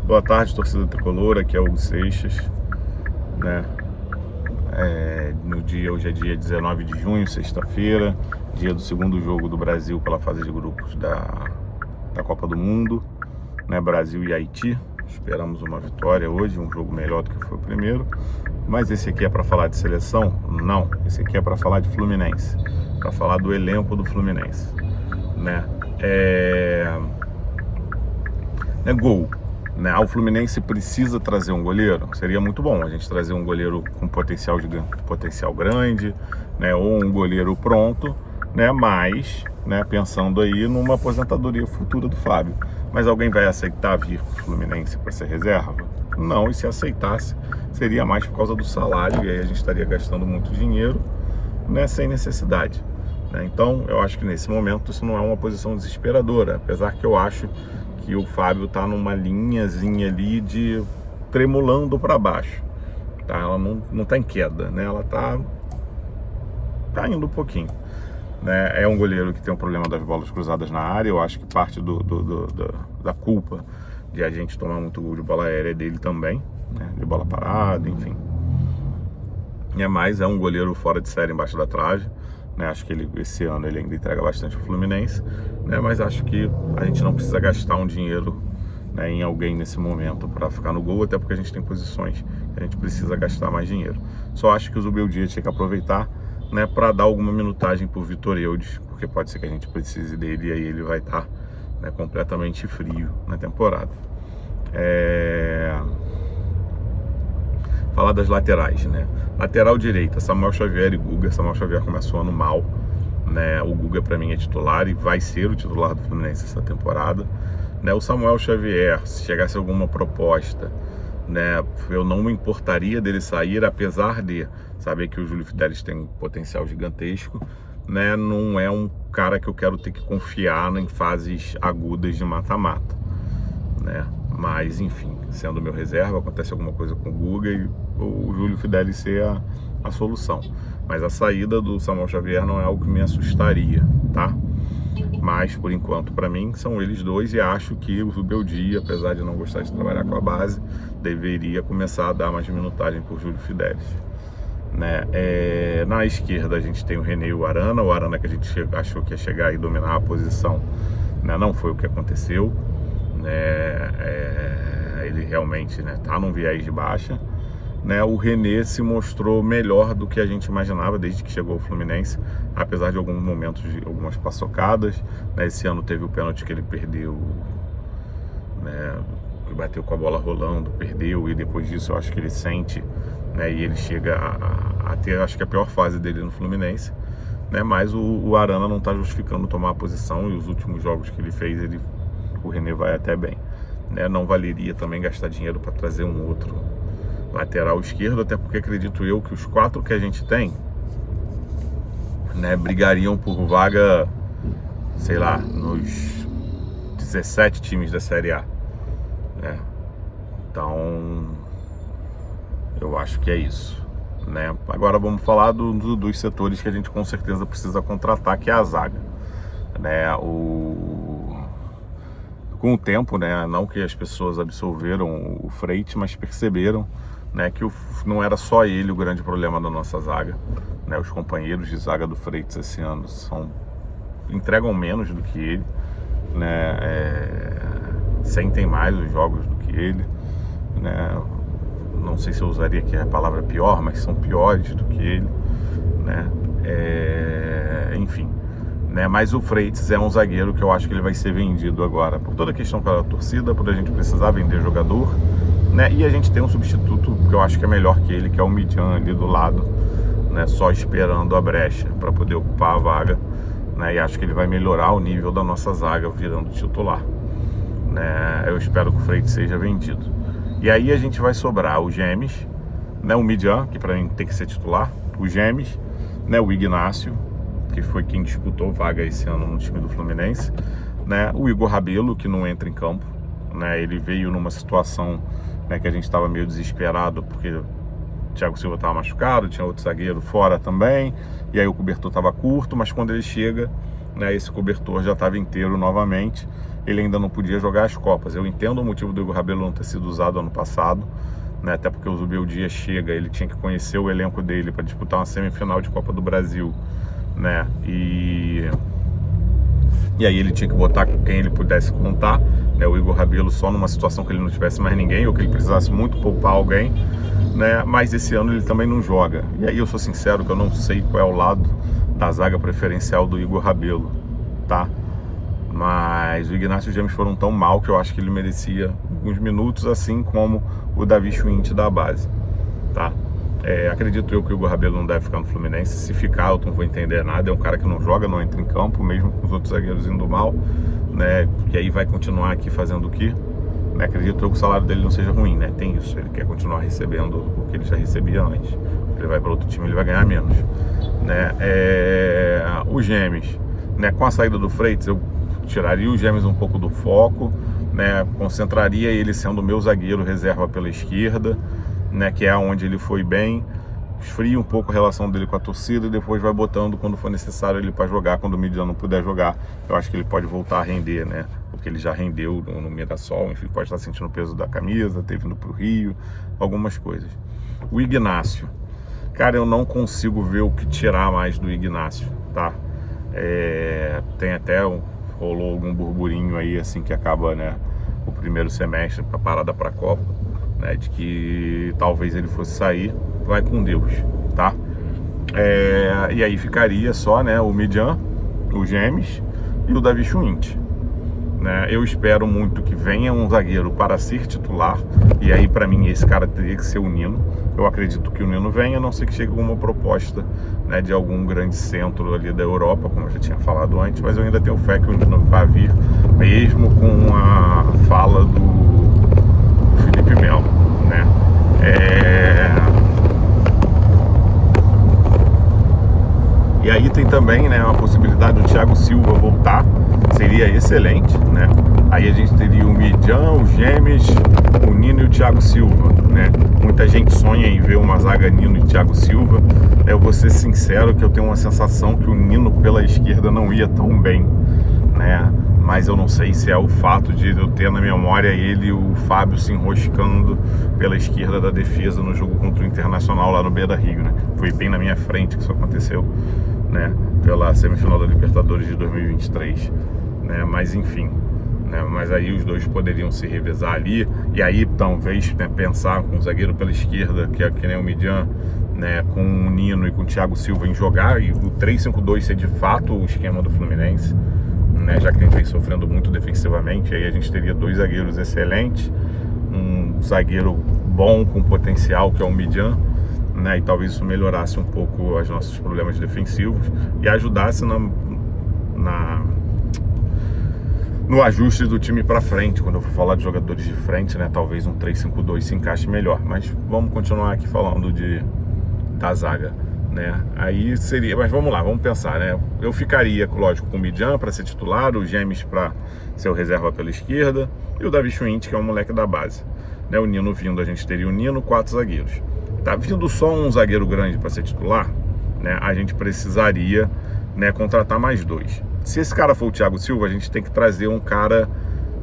Boa tarde, torcida tricolor, aqui é Hugo Seixas, né? Hoje é dia 19 de junho, sexta-feira, dia do segundo jogo do Brasil pela fase de grupos da Copa do Mundo, né? Brasil e Haiti. Esperamos uma vitória hoje, um jogo melhor do que foi o primeiro. Mas esse aqui é para falar de seleção? Não, esse aqui é para falar de Fluminense, para falar do elenco do Fluminense, né? Gol, né? O Fluminense precisa trazer um goleiro. Seria muito bom a gente trazer um goleiro com potencial grande, né? Ou um goleiro pronto, né? Mas, né? Pensando aí numa aposentadoria futura do Fábio. Mas alguém vai aceitar vir para o Fluminense para ser reserva? Não, e se aceitasse, seria mais por causa do salário, e aí a gente estaria gastando muito dinheiro, né? Sem necessidade, né? Então, eu acho que nesse momento isso não é uma posição desesperadora, apesar que eu acho que o Fábio está numa linhazinha ali de tremulando para baixo, tá? Ela não tá em queda, né? Ela tá indo um pouquinho, né? É um goleiro que tem um problema das bolas cruzadas na área. Eu acho que parte da culpa de a gente tomar muito gol de bola aérea é dele também, né? De bola parada, enfim. Mas é um goleiro fora de série embaixo da trave, né? Acho que esse ano ele ainda entrega bastante o Fluminense, né? Mas acho que a gente não precisa gastar um dinheiro, né, em alguém nesse momento para ficar no gol, até porque a gente tem posições que a gente precisa gastar mais dinheiro. Só acho que o Zubeldia tinha que aproveitar, né, para dar alguma minutagem por Vitor Eudes, porque pode ser que a gente precise dele e aí ele vai estar, né, completamente frio na temporada. Falar das laterais, né? Lateral direita, Samuel Xavier e Guga. Samuel Xavier começou ano mal, né? O Guga para mim é titular e vai ser o titular do Fluminense essa temporada, né? O Samuel Xavier, se chegasse alguma proposta, né, eu não me importaria dele sair, apesar de saber que o Júlio Fidelis tem um potencial gigantesco, né? Não é um cara que eu quero ter que confiar em fases agudas de mata-mata, né? Mas enfim, sendo meu reserva, acontece alguma coisa com o Guga e o Júlio Fidelis ser a solução. Mas a saída do Samuel Xavier não é algo que me assustaria, tá? Mas por enquanto, para mim, são eles dois, e acho que o Zubeldia, apesar de não gostar de trabalhar com a base, deveria começar a dar mais minutagem por Júlio Fidelis, né? Na esquerda a gente tem o René e o Arana que a gente achou que ia chegar e dominar a posição, né? Não foi o que aconteceu, né? Ele realmente, né, tá num viés de baixa, né? O René se mostrou melhor do que a gente imaginava desde que chegou ao Fluminense, apesar de alguns momentos, de algumas paçocadas, né? Esse ano teve o pênalti que ele perdeu, né, que bateu com a bola rolando, perdeu, e depois disso eu acho que ele sente, né, e ele chega a ter, acho que a pior fase dele no Fluminense, né? Mas o Arana não está justificando tomar a posição, e os últimos jogos que ele fez, o René vai até bem, né? Não valeria também gastar dinheiro para trazer um outro lateral esquerdo, até porque acredito eu que os 4 que a gente tem, né, brigariam por vaga, sei lá, nos 17 times da Série A, né? Então, eu acho que é isso, né? Agora vamos falar dos setores que a gente com certeza precisa contratar, que é a zaga, né? Com o tempo, né, não que as pessoas absolveram o Freitas, mas perceberam, né, que não era só ele o grande problema da nossa zaga, né? Os companheiros de zaga do Freitas esse ano entregam menos do que ele, né? Sentem mais os jogos do que ele, né? Não sei se eu usaria aqui a palavra pior, mas são piores do que ele, né? Enfim, né? Mas o Freitas é um zagueiro que eu acho que ele vai ser vendido agora, por toda a questão com a torcida, por a gente precisar vender jogador, né? E a gente tem um substituto que eu acho que é melhor que ele, que é o Midian ali do lado, né? Só esperando a brecha para poder ocupar a vaga, né? E acho que ele vai melhorar o nível da nossa zaga virando titular, né? Eu espero que o Freitas seja vendido. E aí a gente vai sobrar o Gemes, né? O Midian, que para mim tem que ser titular, o Gemes, né? O Ignácio, que foi quem disputou vaga esse ano no time do Fluminense, né? O Igor Rabelo, que não entra em campo, né? Ele veio numa situação, né, que a gente estava meio desesperado, porque o Thiago Silva estava machucado, tinha outro zagueiro fora também, e aí o cobertor estava curto, mas quando ele chega, né, esse cobertor já estava inteiro novamente, ele ainda não podia jogar as Copas. Eu entendo o motivo do Igor Rabelo não ter sido usado ano passado, né, até porque o Zubeldia chega, ele tinha que conhecer o elenco dele para disputar uma semifinal de Copa do Brasil, né, e aí ele tinha que botar com quem ele pudesse contar, né, o Igor Rabelo só numa situação que ele não tivesse mais ninguém, ou que ele precisasse muito poupar alguém, né, mas esse ano ele também não joga. E aí eu sou sincero que eu não sei qual é o lado da zaga preferencial do Igor Rabelo, tá? Mas o Ignacio e o James foram tão mal que eu acho que ele merecia alguns minutos, assim como o Davi Schwindt da base, tá? Acredito eu que o Igor Rabelo não deve ficar no Fluminense. Se ficar, eu não vou entender nada. É um cara que não joga, não entra em campo, mesmo com os outros zagueiros indo mal, né? E aí vai continuar aqui fazendo o quê? Acredito eu que o salário dele não seja ruim, né? Tem isso, ele quer continuar recebendo o que ele já recebia antes. Ele vai para outro time, ele vai ganhar menos, né? O James, né? Com a saída do Freitas, eu tiraria o James um pouco do foco, né? Concentraria ele sendo o meu zagueiro reserva pela esquerda, né? Que é onde ele foi bem. Esfria um pouco a relação dele com a torcida e depois vai botando quando for necessário ele para jogar, quando o Midian não puder jogar. Eu acho que ele pode voltar a render, né? Porque ele já rendeu no Mirassol, enfim, pode estar sentindo o peso da camisa, ter vindo para o Rio, algumas coisas. O Ignacio, cara, eu não consigo ver o que tirar mais do Ignacio, tá? Tem até rolou algum burburinho aí, assim, que acaba, né, o primeiro semestre, a parada para a Copa, né, de que talvez ele fosse sair. Vai com Deus, tá? E aí ficaria só, né, o Midian, o James e o Davi Schwindt, né? Eu espero muito que venha um zagueiro para ser titular, e aí para mim esse cara teria que ser o Nino. Eu acredito que o Nino venha, a não ser que chegue uma proposta, né, de algum grande centro ali da Europa, como eu já tinha falado antes, mas eu ainda tenho fé que o Nino vai vir, mesmo com a fala do Felipe Melo, né? E aí tem também, né, a possibilidade do Thiago Silva voltar, seria excelente, né? Aí a gente teria o Midian, o James, o Nino e o Thiago Silva, né? Muita gente sonha em ver uma zaga Nino e Thiago Silva. Eu vou ser sincero que eu tenho uma sensação que o Nino pela esquerda não ia tão bem, né? Mas eu não sei se é o fato de eu ter na memória ele e o Fábio se enroscando pela esquerda da defesa no jogo contra o Internacional lá no Beira-Rio, né? Foi bem na minha frente que isso aconteceu, né? Pela semifinal da Libertadores de 2023, né? Mas enfim, né? Mas aí os dois poderiam se revezar ali, e aí talvez, né, pensar com o zagueiro pela esquerda, que é que nem o Midian, né, com o Nino e com o Thiago Silva em jogar, e o 3-5-2 ser de fato o esquema do Fluminense, né, já que a gente vem sofrendo muito defensivamente. Aí a gente teria dois zagueiros excelentes, um zagueiro bom com potencial, que é o Midian, né, e talvez isso melhorasse um pouco os nossos problemas defensivos e ajudasse no ajuste do time para frente. Quando eu for falar de jogadores de frente, né, talvez um 3-5-2 se encaixe melhor. Mas vamos continuar aqui falando da zaga, né? Aí seria, mas vamos lá, vamos pensar, né? Eu ficaria, lógico, com o Midian para ser titular, o James para ser o reserva pela esquerda e o Davi Schwindt, que é um moleque da base, né? O Nino vindo, a gente teria o Nino, 4 zagueiros. Tá vindo só um zagueiro grande para ser titular, né? A gente precisaria, né, contratar mais 2. Se esse cara for o Thiago Silva, a gente tem que trazer um cara,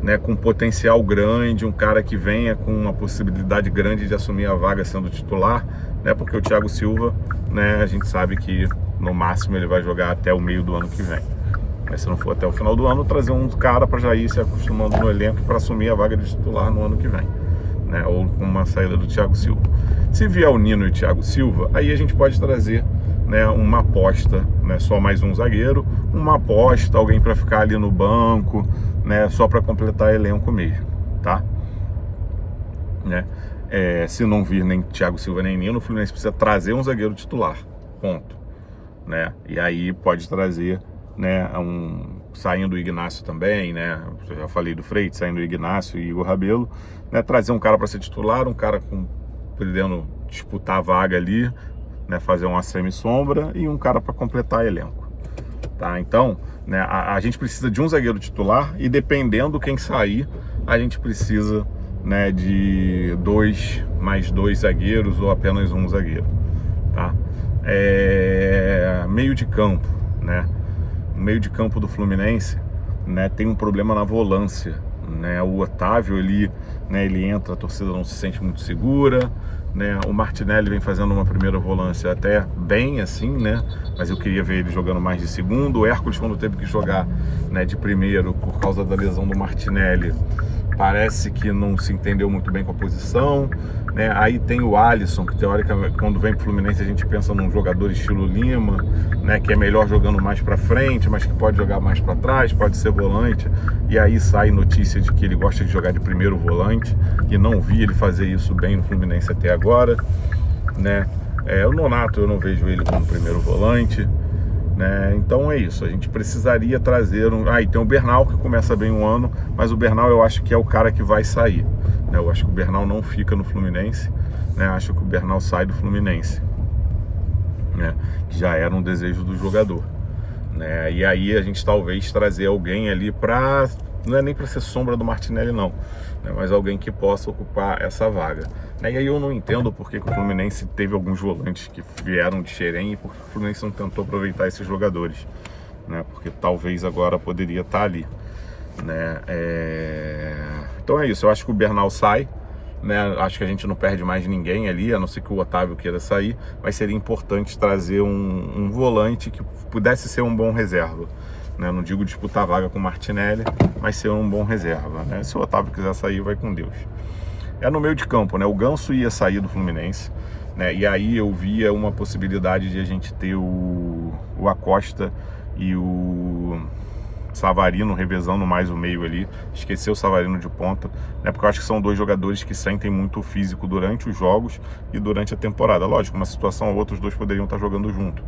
né, com potencial grande, um cara que venha com uma possibilidade grande de assumir a vaga sendo titular, né? Porque o Thiago Silva, né, a gente sabe que no máximo ele vai jogar até o meio do ano que vem. Mas se não for até o final do ano, trazer um cara para já ir se acostumando no elenco para assumir a vaga de titular no ano que vem, né? Ou com uma saída do Thiago Silva. Se vier o Nino e o Thiago Silva, aí a gente pode trazer, né, uma aposta, né, só mais um zagueiro, uma aposta, alguém para ficar ali no banco, né, só para completar elenco mesmo, tá? Né? Se não vir nem Thiago Silva nem Nino, o Fluminense precisa trazer um zagueiro titular, ponto, né? E aí pode trazer, né, saindo o Ignacio também, né? Eu já falei do Freitas, saindo o Ignacio e Igor Rabelo, né? Trazer um cara para ser titular, um cara podendo disputar a vaga ali, né? Fazer uma semi-sombra e um cara para completar elenco, tá? Então, né, a gente precisa de um zagueiro titular e dependendo quem sair, a gente precisa, né, de 2 mais 2 zagueiros ou apenas um zagueiro, tá? Meio de campo, né? meio de campo do Fluminense, né, tem um problema na volância, né? O Otávio ali, né, ele entra, a torcida não se sente muito segura, né? O Martinelli vem fazendo uma primeira volância até bem assim, né? Mas eu queria ver ele jogando mais de segundo. O Hércules, quando teve que jogar, né, de primeiro por causa da lesão do Martinelli, parece que não se entendeu muito bem com a posição, né? Aí tem o Alisson, que teoricamente quando vem pro Fluminense a gente pensa num jogador estilo Lima, né, que é melhor jogando mais para frente, mas que pode jogar mais para trás, pode ser volante. E aí sai notícia de que ele gosta de jogar de primeiro volante, e não vi ele fazer isso bem no Fluminense até agora, né? O Nonato eu não vejo ele como primeiro volante, né? Então é isso, a gente precisaria trazer e tem o Bernal, que começa bem o ano, mas o Bernal eu acho que é o cara que vai sair, né? Eu acho que o Bernal não fica no Fluminense, né? Acho que o Bernal sai do Fluminense, né? Que já era um desejo do jogador, né? E aí a gente talvez trazer alguém ali para, não é nem para ser sombra do Martinelli não, né? Mas alguém que possa ocupar essa vaga, né? E aí eu não entendo porque que o Fluminense teve alguns volantes que vieram de Xerém e porque o Fluminense não tentou aproveitar esses jogadores, né? Porque talvez agora poderia estar ali, né? Então é isso, eu acho que o Bernal sai, né? Acho que a gente não perde mais ninguém ali, a não ser que o Otávio queira sair, mas seria importante trazer um volante que pudesse ser um bom reserva, né? Não digo disputar vaga com o Martinelli, mas ser um bom reserva, né? Se o Otávio quiser sair, vai com Deus. No meio de campo, né? O Ganso ia sair do Fluminense, né? E aí eu via uma possibilidade de a gente ter o Acosta e o Savarino revezando mais o meio ali, esquecer o Savarino de ponta, né? Porque eu acho que são dois jogadores que sentem muito o físico durante os jogos e durante a temporada. Lógico, uma situação ou outra os dois poderiam estar jogando junto,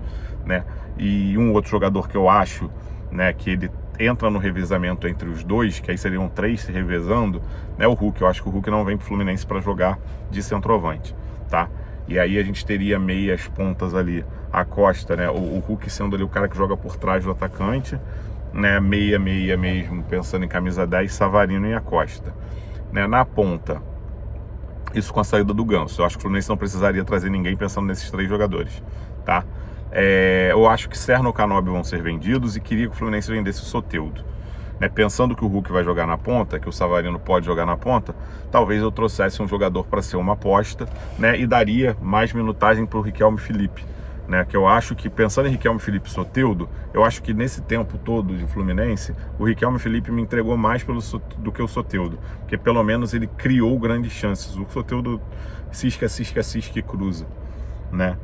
né? E um outro jogador que eu acho, né, que ele entra no revezamento entre os dois, que aí seriam 3 se revezando, né, o Hulk. Eu acho que o Hulk não vem pro Fluminense para jogar de centroavante, tá? E aí a gente teria meias pontas ali, a Costa, né, o Hulk sendo ali o cara que joga por trás do atacante, né, meia mesmo, pensando em camisa 10, Savarino e Acosta, né? Na ponta, isso com a saída do Ganso, eu acho que o Fluminense não precisaria trazer ninguém pensando nesses 3 jogadores, tá? Eu acho que Serno e Canóbio vão ser vendidos e queria que o Fluminense vendesse o Soteldo, né? Pensando que o Hulk vai jogar na ponta, que o Savarino pode jogar na ponta, talvez eu trouxesse um jogador para ser uma aposta, né? E daria mais minutagem para o Riquelme Felipe, né? Que eu acho que, pensando em Riquelme Felipe e Soteldo, eu acho que nesse tempo todo de Fluminense, o Riquelme Felipe me entregou mais do que o Soteldo, porque pelo menos ele criou grandes chances. O Soteldo cisca e cruza, né?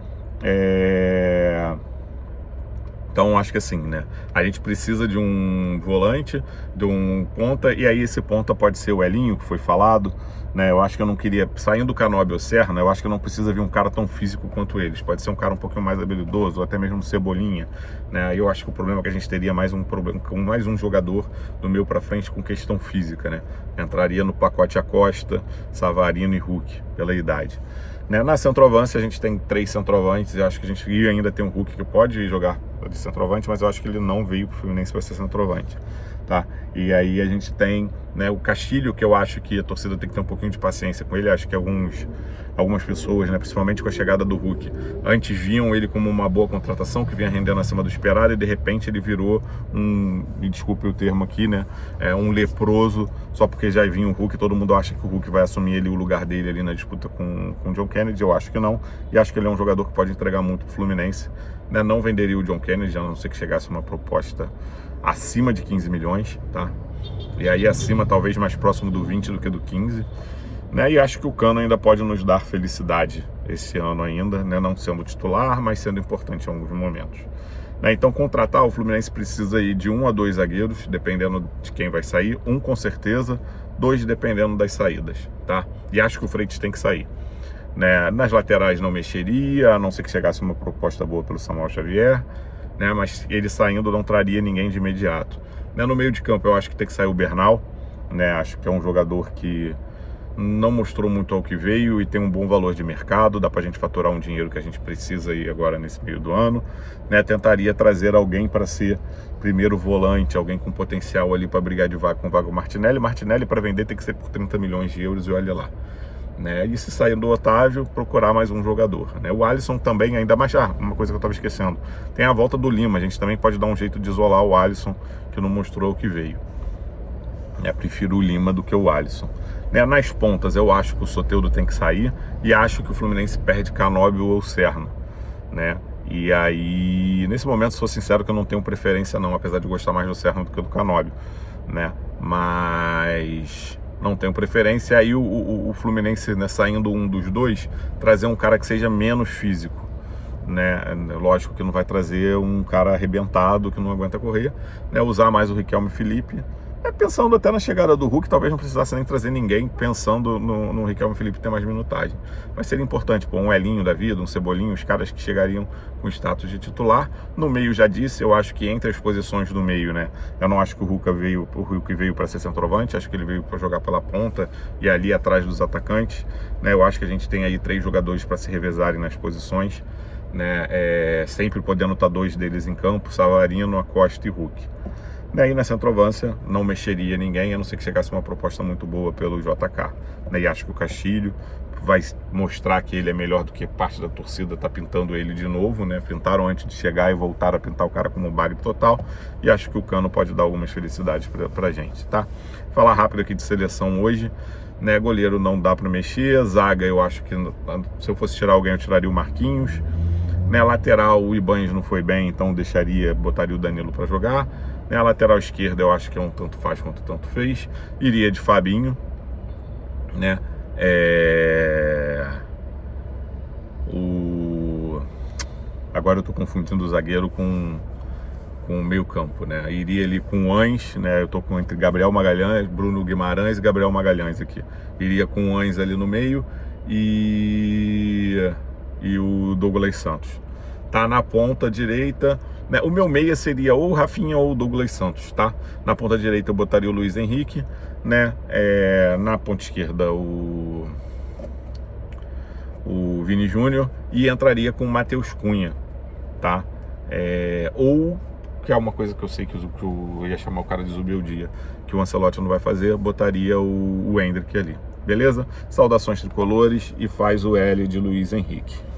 Então acho que assim, né, a gente precisa de um volante, de um ponta, e aí esse ponta pode ser o Elinho, que foi falado, né? Eu acho que eu não queria, saindo do Canóbio ou Serna, eu acho que não precisa vir um cara tão físico quanto eles, pode ser um cara um pouquinho mais habilidoso, ou até mesmo um Cebolinha, né? Aí eu acho que o problema é que a gente teria mais um jogador do meio para frente com questão física, né? Entraria no pacote Acosta, Savarino e Hulk, pela idade, né? Na centroavância a gente tem 3 centroavantes, e acho que a gente ainda tem um Hulk que pode jogar de centroavante, mas eu acho que ele não veio pro Fluminense para ser centroavante, tá? E aí a gente tem, né, o Castilho, que eu acho que a torcida tem que ter um pouquinho de paciência com ele. Acho que algumas pessoas, né, principalmente com a chegada do Hulk, antes viam ele como uma boa contratação, que vinha rendendo acima do esperado, e de repente ele virou me desculpe o termo aqui, né, um leproso, só porque já vinha o Hulk. Todo mundo acha que o Hulk vai assumir o lugar dele ali na disputa com o John Kennedy. Eu acho que não, e acho que ele é um jogador que pode entregar muito pro Fluminense, né? Não venderia o John Kennedy, a não ser que chegasse uma proposta acima de 15 milhões, tá? E aí acima, talvez mais próximo do 20 do que do 15, né? E acho que o Cano ainda pode nos dar felicidade esse ano ainda, né? Não sendo titular, mas sendo importante em alguns momentos, né? Então, contratar, o Fluminense precisa aí de 1 a 2 zagueiros, dependendo de quem vai sair, 1 com certeza, 2 dependendo das saídas, tá? E acho que o Freitas tem que sair, né? Nas laterais não mexeria, a não ser que chegasse uma proposta boa pelo Samuel Xavier, né? Mas ele saindo não traria ninguém de imediato, né? No meio de campo eu acho que tem que sair o Bernal, né? Acho que é um jogador que não mostrou muito ao que veio e tem um bom valor de mercado, dá pra gente faturar um dinheiro que a gente precisa aí agora nesse meio do ano, né? Tentaria trazer alguém para ser primeiro volante, alguém com potencial ali para brigar de vaga com o Martinelli. Martinelli para vender tem que ser por 30 milhões de euros e olha lá, né? E se sair do Otávio, procurar mais um jogador, né? O Alisson também, ainda mais, uma coisa que eu estava esquecendo, tem a volta do Lima, a gente também pode dar um jeito de isolar o Alisson, que não mostrou o que veio. Prefiro o Lima do que o Alisson. Nas pontas, eu acho que o Soteldo tem que sair e acho que o Fluminense perde Canóbio ou Serna, né? E aí, nesse momento, sou sincero que eu não tenho preferência não, apesar de gostar mais do Serna do que do Canóbio, né? Mas não tenho preferência. Aí o Fluminense, né, saindo um dos dois, trazer um cara que seja menos físico, né? Lógico que não vai trazer um cara arrebentado que não aguenta correr, né? Usar mais o Riquelme Felipe, pensando até na chegada do Hulk, talvez não precisasse nem trazer ninguém, pensando no Riquelme Felipe ter mais minutagem. Mas seria importante, um Elinho da vida, um Cebolinho, os caras que chegariam com status de titular. No meio, já disse, eu acho que entre as posições do meio, né? Eu não acho que o Hulk veio para ser centroavante, acho que ele veio para jogar pela ponta e ali atrás dos atacantes, né? Eu acho que a gente tem aí 3 jogadores para se revezarem nas posições, né? Sempre podendo estar 2 deles em campo, Savarino, Acosta e Hulk. Daí na centroavância não mexeria ninguém, a não ser que chegasse uma proposta muito boa pelo JK, né? E acho que o Castilho vai mostrar que ele é melhor do que parte da torcida está pintando ele de novo, né? Pintaram antes de chegar e voltaram a pintar o cara como bagre total, e acho que o Cano pode dar algumas felicidades pra gente, tá? Falar rápido aqui de seleção hoje, né? Goleiro não dá para mexer, zaga eu acho que se eu fosse tirar alguém eu tiraria o Marquinhos, né? Lateral o Ibanez não foi bem, então botaria o Danilo para jogar. A lateral esquerda eu acho que é um tanto faz quanto tanto fez. Iria de Fabinho, né? Agora eu tô confundindo o zagueiro com o meio campo, né? Iria ali com o Ange, né? Eu tô entre Gabriel Magalhães, Bruno Guimarães e Gabriel Magalhães aqui. Iria com o Ange ali no meio e o Douglas Santos. Tá na ponta direita, né? O meu meia seria ou o Rafinha ou o Douglas Santos, tá? Na ponta direita eu botaria o Luiz Henrique, né? Na ponta esquerda o Vini Júnior e entraria com o Matheus Cunha, tá? Ou, que é uma coisa que eu sei que eu ia chamar o cara de Zubeldia, que o Ancelotti não vai fazer, botaria o Endrick ali, beleza? Saudações tricolores e faz o L de Luiz Henrique.